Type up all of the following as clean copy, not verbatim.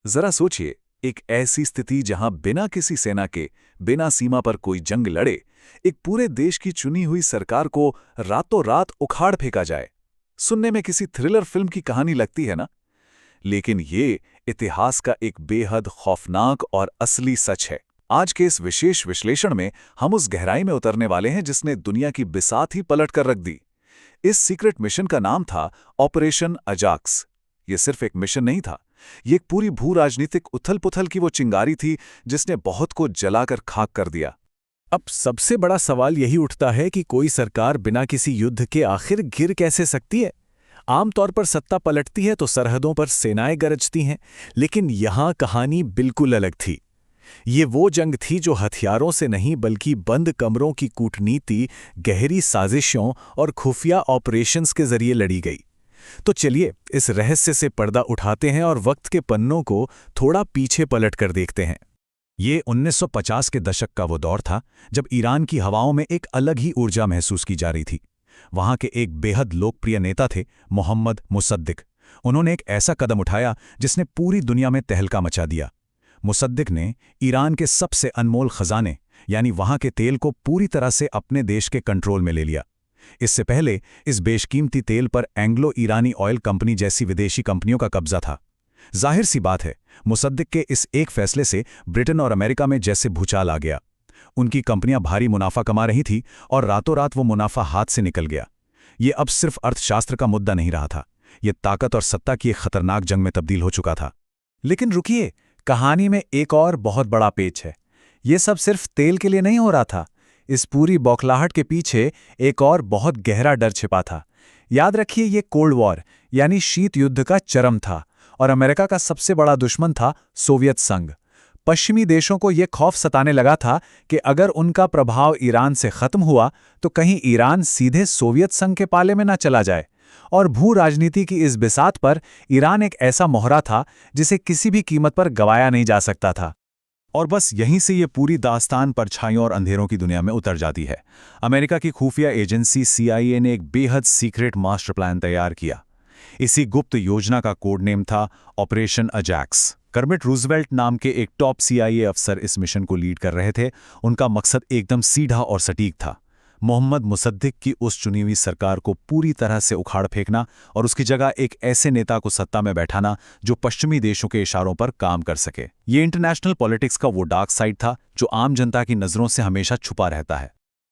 जरा सोचिए, एक ऐसी स्थिति जहां बिना किसी सेना के, बिना सीमा पर कोई जंग लड़े, एक पूरे देश की चुनी हुई सरकार को रातों रात उखाड़ फेंका जाए। सुनने में किसी थ्रिलर फिल्म की कहानी लगती है ना? लेकिन ये इतिहास का एक बेहद खौफनाक और असली सच है। आज के इस विशेष विश्लेषण में हम उस गहराई में उतरने वाले हैं जिसने दुनिया की बिसात ही पलट कर रख दी। इस सीक्रेट मिशन का नाम था ऑपरेशन अजाक्स। ये सिर्फ एक मिशन नहीं था, ये एक पूरी भू राजनीतिक उथल-पुथल की वो चिंगारी थी जिसने बहुत को जलाकर खाक कर दिया। अब सबसे बड़ा सवाल यही उठता है कि कोई सरकार बिना किसी युद्ध के आखिर गिर कैसे सकती है। आमतौर पर सत्ता पलटती है तो सरहदों पर सेनाएं गरजती हैं, लेकिन यहां कहानी बिल्कुल अलग थी। ये वो जंग थी जो हथियारों से नहीं बल्कि बंद कमरों की कूटनीति, गहरी साजिशों और खुफिया ऑपरेशंस के जरिए लड़ी गई। तो चलिए इस रहस्य से पर्दा उठाते हैं और वक्त के पन्नों को थोड़ा पीछे पलट कर देखते हैं। ये 1950 के दशक का वो दौर था जब ईरान की हवाओं में एक अलग ही ऊर्जा महसूस की जा रही थी। वहां के एक बेहद लोकप्रिय नेता थे मोहम्मद मुसद्दिक। उन्होंने एक ऐसा कदम उठाया जिसने पूरी दुनिया में तहलका मचा दिया। मुसद्दिक ने ईरान के सबसे अनमोल खजाने यानी वहां के तेल को पूरी तरह से अपने देश के कंट्रोल में ले लिया। इससे पहले इस बेशकीमती तेल पर एंग्लो ईरानी ऑयल कंपनी जैसी विदेशी कंपनियों का कब्जा था। जाहिर सी बात है, मुसद्दिक के इस एक फैसले से ब्रिटेन और अमेरिका में जैसे भूचाल आ गया। उनकी कंपनियां भारी मुनाफा कमा रही थी और रातों रात वो मुनाफा हाथ से निकल गया। ये अब सिर्फ अर्थशास्त्र का मुद्दा नहीं रहा था, ये ताकत और सत्ता की एक खतरनाक जंग में तब्दील हो चुका था। लेकिन रुकिए, कहानी में एक और बहुत बड़ा पेच है। ये सब सिर्फ तेल के लिए नहीं हो रहा था। इस पूरी बौखलाहट के पीछे एक और बहुत गहरा डर छिपा था। याद रखिए, ये कोल्ड वॉर यानी शीत युद्ध का चरम था और अमेरिका का सबसे बड़ा दुश्मन था सोवियत संघ। पश्चिमी देशों को यह खौफ सताने लगा था कि अगर उनका प्रभाव ईरान से खत्म हुआ तो कहीं ईरान सीधे सोवियत संघ के पाले में न चला जाए। और भू राजनीति की इस बिसात पर ईरान एक ऐसा मोहरा था जिसे किसी भी कीमत पर गंवाया नहीं जा सकता था। और बस यहीं से ये पूरी दास्तान परछाइयों और अंधेरों की दुनिया में उतर जाती है। अमेरिका की खुफिया एजेंसी CIA ने एक बेहद सीक्रेट मास्टर प्लान तैयार किया। इसी गुप्त योजना का कोड नेम था ऑपरेशन अजैक्स। कर्मिट रूजवेल्ट नाम के एक टॉप CIA अफसर इस मिशन को लीड कर रहे थे। उनका मकसद एकदम सीधा और सटीक था, मोहम्मद मुसद्दिक की उस चुनी हुई सरकार को पूरी तरह से उखाड़ फेंकना और उसकी जगह एक ऐसे नेता को सत्ता में बैठाना जो पश्चिमी देशों के इशारों पर काम कर सके। ये इंटरनेशनल पॉलिटिक्स का वो डार्क साइड था जो आम जनता की नजरों से हमेशा छुपा रहता है।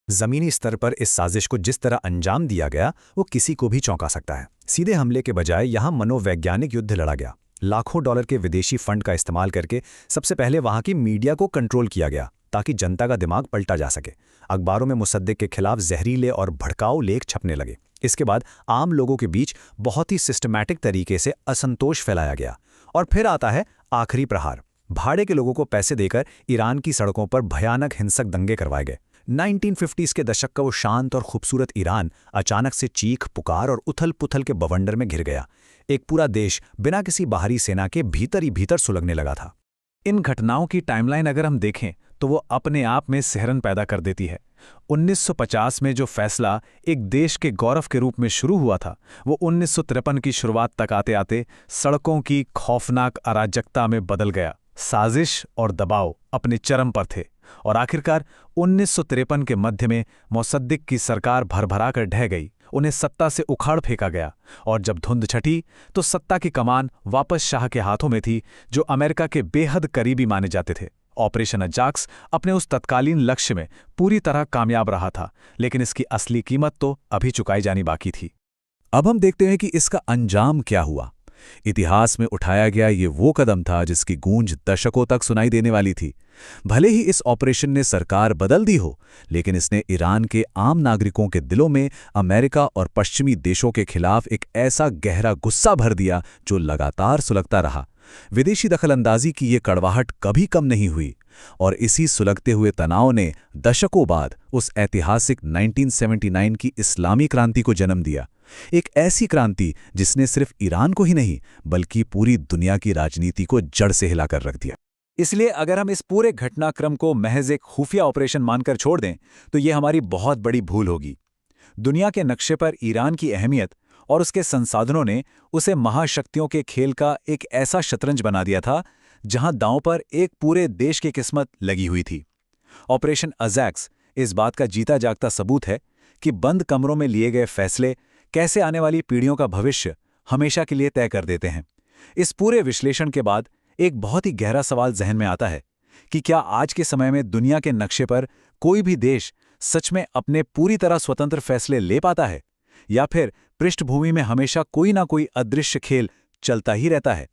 जमीनी स्तर पर इस साजिश को जिस तरह अंजाम दिया गया वो किसी को भी चौंका सकता है। सीधे हमले के बजाय यहाँ मनोवैज्ञानिक युद्ध लड़ा गया। लाखों डॉलर के विदेशी फंड का इस्तेमाल करके सबसे पहले वहां की मीडिया को कंट्रोल किया गया ताकि जनता का दिमाग पलटा जा सके। अखबारों में मुसद्दिक के खिलाफ जहरीले और भड़काऊ लेख छपने लगे। इसके बाद आम लोगों के बीच बहुत ही सिस्टमैटिक तरीके से असंतोष फैलाया गया। और फिर आता है आखिरी प्रहार। भाड़े के लोगों को पैसे देकर ईरान की सड़कों पर भयानक हिंसक दंगे करवाए गए। 1950s के दशक का वो शांत और खूबसूरत ईरान अचानक से चीख पुकार और उथल पुथल के बवंडर में घिर गया। एक पूरा देश बिना किसी बाहरी सेना के भीतर ही भीतर सुलगने लगा था। इन घटनाओं की टाइमलाइन अगर हम देखें तो वो अपने आप में सिहरन पैदा कर देती है। 1950 में जो फैसला एक देश के गौरव के रूप में शुरू हुआ था, वो 1953 की शुरुआत तक आते आते सड़कों की खौफनाक अराजकता में बदल गया। साजिश और दबाव अपने चरम पर थे और आखिरकार 1953 के मध्य में मुसद्दिक की सरकार भरभरा कर ढह गई। उन्हें सत्ता से उखाड़ फेंका गया और जब धुंध छटी तो सत्ता की कमान वापस शाह के हाथों में थी, जो अमेरिका के बेहद करीबी माने जाते थे। ऑपरेशन अजाक्स अपने उस तत्कालीन लक्ष्य में पूरी तरह कामयाब रहा था, लेकिन इसकी असली कीमत तो अभी चुकाई जानी बाकी थी। अब हम देखते हैं कि इसका अंजाम क्या हुआ। इतिहास में उठाया गया ये वो कदम था जिसकी गूंज दशकों तक सुनाई देने वाली थी। भले ही इस ऑपरेशन ने सरकार बदल दी हो, लेकिन इसने ईरान के आम नागरिकों के दिलों में अमेरिका और पश्चिमी देशों के खिलाफ एक ऐसा गहरा गुस्सा भर दिया जो लगातार सुलगता रहा। विदेशी दखलंदाजी की ये कड़वाहट कभी कम नहीं हुई और इसी सुलगते हुए तनाव ने दशकों बाद उस ऐतिहासिक 1979 की इस्लामी क्रांति को जन्म दिया। एक ऐसी क्रांति जिसने सिर्फ ईरान को ही नहीं बल्कि पूरी दुनिया की राजनीति को जड़ से हिलाकर रख दिया। इसलिए अगर हम इस पूरे घटनाक्रम को महज एक खुफिया ऑपरेशन मानकर छोड़ दें तो ये हमारी बहुत बड़ी भूल होगी। दुनिया के नक्शे पर ईरान की अहमियत और उसके संसाधनों ने उसे महाशक्तियों के खेल का एक ऐसा शतरंज बना दिया था जहां दांव पर एक पूरे देश की किस्मत लगी हुई थी। ऑपरेशन अजैक्स इस बात का जीता जागता सबूत है कि बंद कमरों में लिए गए फैसले कैसे आने वाली पीढ़ियों का भविष्य हमेशा के लिए तय कर देते हैं। इस पूरे विश्लेषण के बाद एक बहुत ही गहरा सवाल जहन में आता है कि क्या आज के समय में दुनिया के नक्शे पर कोई भी देश सच में अपने पूरी तरह स्वतंत्र फैसले ले पाता है, या फिर पृष्ठभूमि में हमेशा कोई ना कोई अदृश्य खेल चलता ही रहता है।